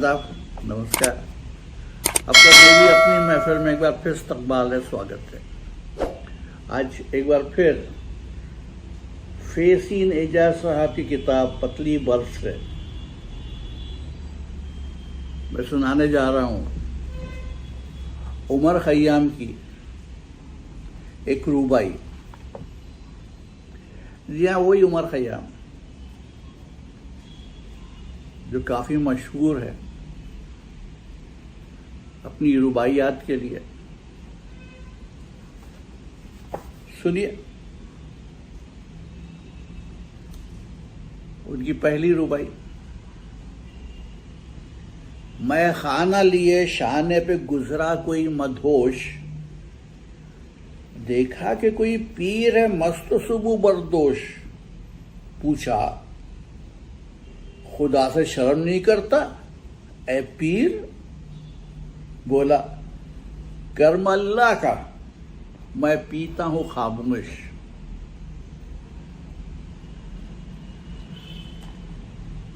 आदाब, नमस्कार। आपका मेरी अपनी महफिल में एक बार फिर इस्तकबाल है, स्वागत है। आज एक बार फिर फेसीन एजाज साहब की किताब पतली बर्फ से मैं सुनाने जा रहा हूँ उमर खयाम की एक रूबाई। जी हाँ, वही उमर खयाम जो काफी मशहूर है अपनी रुबाइयात के लिए। सुनिए उनकी पहली रुबाई। मैं खाना लिए शाने पे गुजरा कोई मधोश, देखा कि कोई पीर है मस्त सुबह बरदोश। पूछा खुदा से शर्म नहीं करता ए पीर? बोला कर्म अल्लाह का, मैं पीता हूं खामोश।